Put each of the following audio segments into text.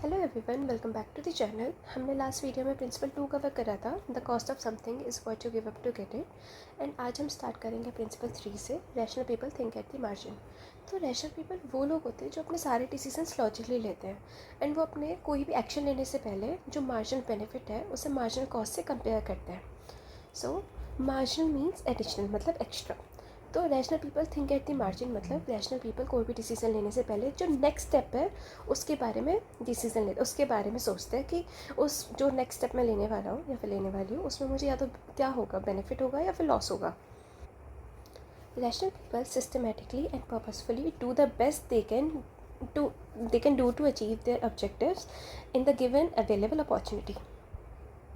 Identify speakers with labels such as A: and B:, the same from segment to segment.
A: Hello everyone, welcome back to the channel. हमने last video में principle 2 cover करा था, the cost of something is what you give up to get it. And आज हम start करेंगे principle 3 से, rational people think at the margin. तो rational people वो लोग होते हैं जो अपने सारे डिसीजंस लॉजिकली लेते हैं एंड वो अपने कोई भी एक्शन लेने से पहले जो मार्जिनल बेनिफिट है उसे मार्जिनल कॉस्ट से कंपेयर करते हैं। सो मार्जिनल मीन्स एडिशनल, मतलब एक्स्ट्रा। तो rational people think at the margin मतलब रैशनल पीपल कोई भी डिसीजन लेने से पहले जो नेक्स्ट स्टेप है उसके बारे में डिसीजन ले उसके बारे में सोचते हैं कि उस जो नेक्स्ट स्टेप मैं लेने वाला हूँ या फिर लेने वाली हूँ उसमें मुझे या तो क्या होगा, बेनिफिट होगा या फिर लॉस होगा। Rational people systematically and purposefully do the best they can do to achieve their objectives in the given available opportunity.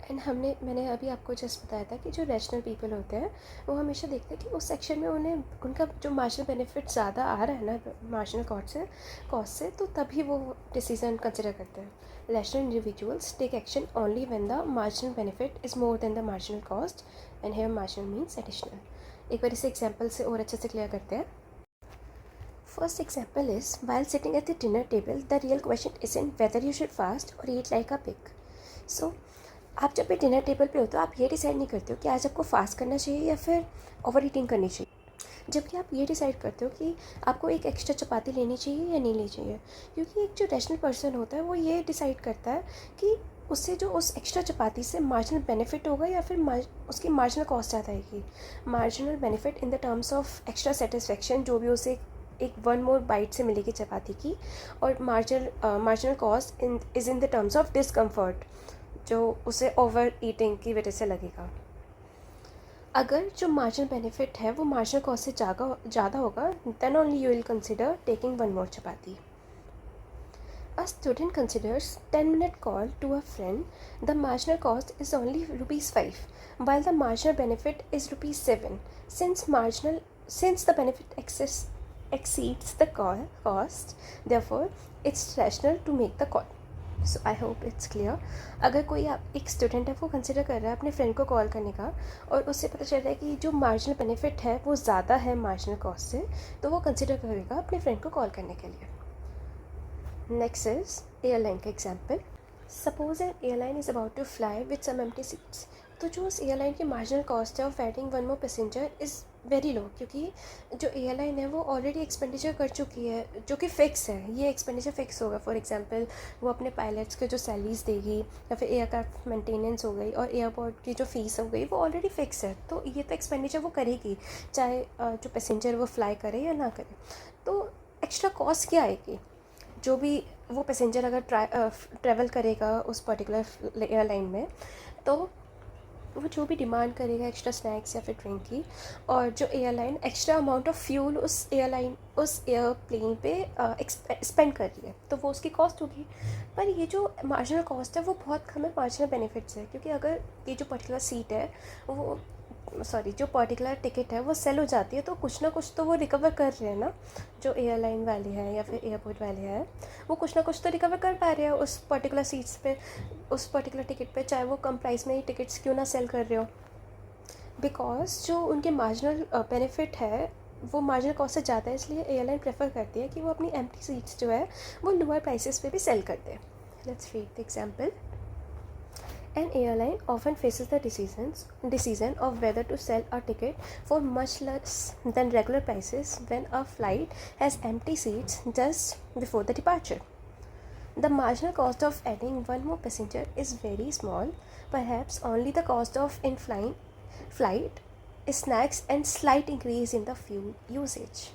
A: And मैंने अभी आपको जस्ट बताया था कि जो रैशनल पीपल होते हैं वो हमेशा देखते हैं कि उस सेक्शन में उन्हें उनका जो मार्जिनल बेनिफिट ज़्यादा आ रहा है ना मार्जिनल कॉस्ट से तो तभी वो डिसीजन कंसिडर करते हैं। Rational individuals take action only when the marginal benefit is more than the marginal cost and here marginal means additional. एक बार इसे एग्जाम्पल से और अच्छे से क्लियर करते हैं। First example is, while sitting at the dinner table, the real question isn't whether you should fast or eat like a pig. So, आप जब भी डिनर टेबल पे होते हो आप ये डिसाइड नहीं करते हो कि आज आपको फास्ट करना चाहिए या फिर ओवर ईटिंग करनी चाहिए, जबकि आप ये डिसाइड करते हो कि आपको एक एक्स्ट्रा चपाती लेनी चाहिए या नहीं लेनी चाहिए। क्योंकि एक जो रैशनल पर्सन होता है वो ये डिसाइड करता है कि उससे जो उस एक्स्ट्रा चपाती से मार्जिनल बेनिफिट होगा या फिर उसकी मार्जिनल कॉस्ट ज़्यादा आएगी। Marginal benefit in the terms of extra satisfaction जो भी उसे एक वन मोर बाइट से मिलेगी चपाती की, और marginal cost is in the terms of discomfort जो उसे ओवर ईटिंग की वजह से लगेगा। अगर जो मार्जिनल बेनिफिट है वो मार्जिनल कॉस्ट से ज़्यादा होगा than only you will consider taking one more chapati. A student considers 10-minute call to a friend. The marginal cost is only ₹5, while the marginal benefit is ₹7. Since the benefit exceeds the cost, therefore it's rational to make the call. So I hope it's clear. अगर कोई एक student है वो consider कर रहा है अपने friend को कॉल करने का और उससे पता चल रहा है कि जो मार्जिनल बेनिफिट है वो ज़्यादा है मार्जिनल कॉस्ट से, तो वो कंसिडर करेगा अपने फ्रेंड को कॉल करने के लिए। नेक्स्ट इज एयरलाइन का example. Suppose an airline is about to fly with some empty seats. तो जो उस एयरलाइन की मार्जिनल कॉस्ट है of adding one more passenger is very low, क्योंकि जो एयरलाइन है वो ऑलरेडी एक्सपेंडिचर कर चुकी है जो कि फ़िक्स है। ये एक्सपेंडिचर फ़िक्स होगा। फॉर एग्जांपल वो अपने पायलट्स के जो सैलरीज देगी या फिर एयरक्राफ्ट मेंटेनेंस हो गई और एयरपोर्ट की जो फ़ीस हो गई वो ऑलरेडी फ़िक्स है, तो ये तो एक्सपेंडिचर वो करेगी चाहे जो पैसेंजर वो फ्लाई करे या ना करे। तो एक्स्ट्रा कॉस्ट क्या आएगी? जो भी वो पैसेंजर अगर ट्रैवल करेगा उस पर्टिकुलर एयरलाइन में, तो वो जो भी डिमांड करेगा एक्स्ट्रा स्नैक्स या फिर ड्रिंक की, और जो airline extra amount of fuel उस एयरप्लेन पे स्पेंड कर रही है तो वो उसकी कॉस्ट होगी। पर ये जो मार्जिनल कॉस्ट है वो बहुत कम है मार्जिनल बेनिफिट्स है, क्योंकि अगर ये जो पर्टिकुलर सीट है वो जो पर्टिकुलर टिकट है वो सेल हो जाती है तो कुछ ना कुछ तो वो रिकवर कर रहे हैं ना, जो एयरलाइन वाले हैं या फिर एयरपोर्ट वाले हैं वो कुछ ना कुछ तो रिकवर कर पा रहे हैं उस पर्टिकुलर सीट्स पे, उस पर्टिकुलर टिकट पे, चाहे वो कम प्राइस में ही टिकट्स क्यों ना सेल कर रहे हो। बिकॉज जो उनके मार्जिनल बेनिफिट है वो मार्जिनल कॉस्ट से ज़्यादा है, इसलिए एयरलाइन प्रेफर करती है कि वो अपनी एम्प्टी सीट्स जो है वो लोअर प्राइसेस पे भी सेल कर दे। Let's read the example. An airline often faces the decision of whether to sell a ticket for much less than regular prices when a flight has empty seats just before the departure. The marginal cost of adding one more passenger is very small, perhaps only the cost of in-flight flight, snacks and slight increase in the fuel usage.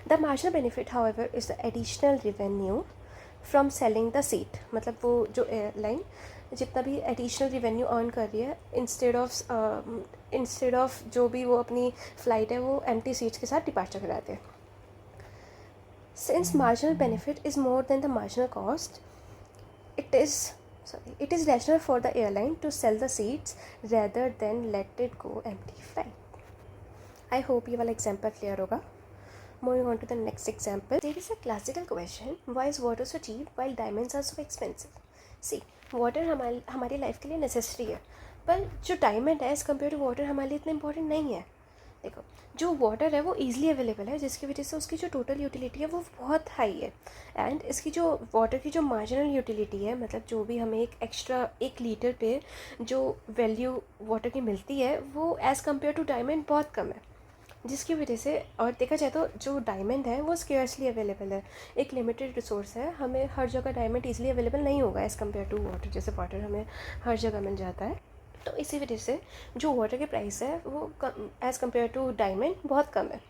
A: The marginal benefit, however, is the additional revenue from selling the seat. मतलब वो जो airline जितना भी additional revenue earn कर रही है instead of जो भी वो अपनी फ़्लाइट है वो एम्प्टी सीट्स के साथ डिपार्चर कराते हैं। Since marginal benefit is more than the marginal cost, it is rational for the airline to sell the seats rather than let it go empty flight. I hope ये वाला example clear होगा। Moving on to the next example, there is a classical question: why is water so cheap while diamonds are so expensive? See, water हमारी life के लिए necessary है, पर जो diamond है एज़ कम्पेयर टू वाटर हमारे लिए इतना इंपॉर्टेंट नहीं है। देखो, जो वाटर है वो ईज़िली अवेलेबल है, जिसकी वजह से उसकी जो टोटल यूटिलिटी है वो बहुत हाई है। एंड इसकी जो वाटर की जो मार्जिनल यूटिलिटी है, मतलब जो भी हमें एक एक्स्ट्रा 1 लीटर पे जो वैल्यू वाटर की मिलती है, वो एज़ कम्पेयर टू डायमंड बहुत कम है। जिसकी वजह से, और देखा जाए तो जो डायमंड है वो स्केर्सली अवेलेबल है, एक लिमिटेड रिसोर्स है, हमें हर जगह डायमंड ईजिली अवेलेबल नहीं होगा एज़ कम्पेयर टू वाटर। जैसे वाटर हमें हर जगह मिल जाता है, तो इसी वजह से जो वाटर के प्राइस है वो एज़ कम्पेयर टू डायमंड बहुत कम है,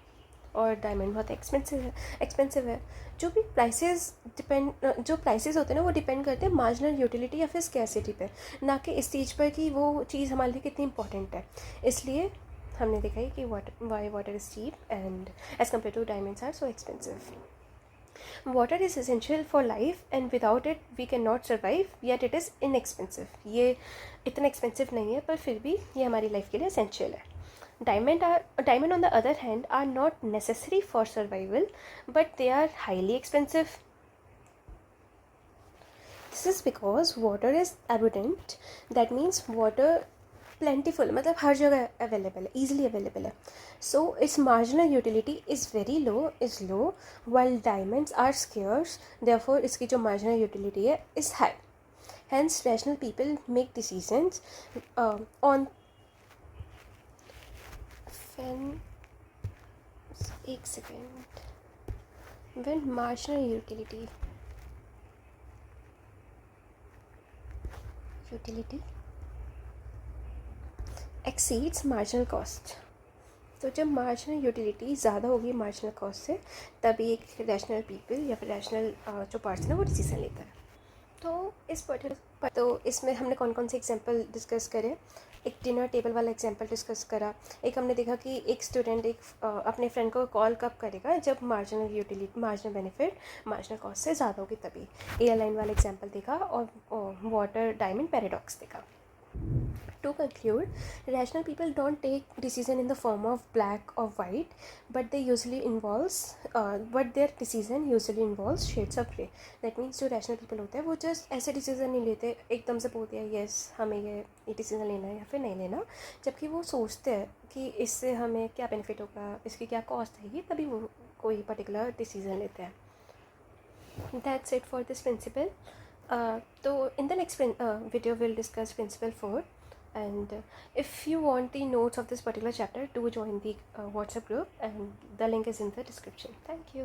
A: और डायमंड बहुत एक्सपेंसिव है। जो भी प्राइसेस जो प्राइसेस होते हैं ना, वो डिपेंड करते हैं मार्जिनल यूटिलिटी या फिर स्कैसिटी पे, ना कि इस चीज़ पर कि वो चीज़ हमारे लिए कितनी इंपॉर्टेंट है। इसलिए हमने देखा है कि water is cheap and as compare to diamonds are so expensive. Water is essential for life and without it we can not survive, yet it is inexpensive. ये इतना एक्सपेंसिव नहीं है, पर फिर भी ये हमारी लाइफ के लिए एसेंशियल है। Diamond on the other hand are not necessary for survival, but they are highly expensive. This is because water is abundant. That means water plentiful, मतलब हर जगह अवेलेबल है, easily अवेलेबल है. So its marginal utility is very low, while diamonds are scarce. Therefore इसकी जो marginal utility है is high. Hence rational people make decisions on एक second, when marginal utility exceeds marginal cost। तो जब marginal utility ज़्यादा होगी marginal cost से, तभी एक रैशनल पीपल या फिर रैशनल जो पर्सन है वो डिसीजन लेता है। तो इसमें हमने कौन कौन से एग्जांपल डिस्कस करे। एक डिनर टेबल वाला एग्जांपल डिस्कस करा। एक हमने देखा कि एक स्टूडेंट अपने फ्रेंड को कॉल कब करेगा, जब मार्जिनल बेनिफिट मार्जिनल कॉस्ट से ज़्यादा होगी तभी। एयरलाइन वाला एग्जांपल देखा, और वाटर डायमंड पैराडॉक्स देखा। To conclude, rational people don't take decision in the form of black or white, but their decision usually involves shades of grey. That means जो rational people होते हैं वो just ऐसे decision नहीं लेते, एकदम से बोलते हैं yes हमें ये decision लेना है या फिर नहीं लेना, जबकि वो सोचते हैं कि इससे हमें क्या benefit होगा, इसकी क्या cost आएगी, तभी वो कोई particular decision लेते हैं. That's it for this principle. So in the next video we'll discuss principle 4. And if you want the notes of this particular chapter, do join the WhatsApp group, and the link is in the description. Thank you.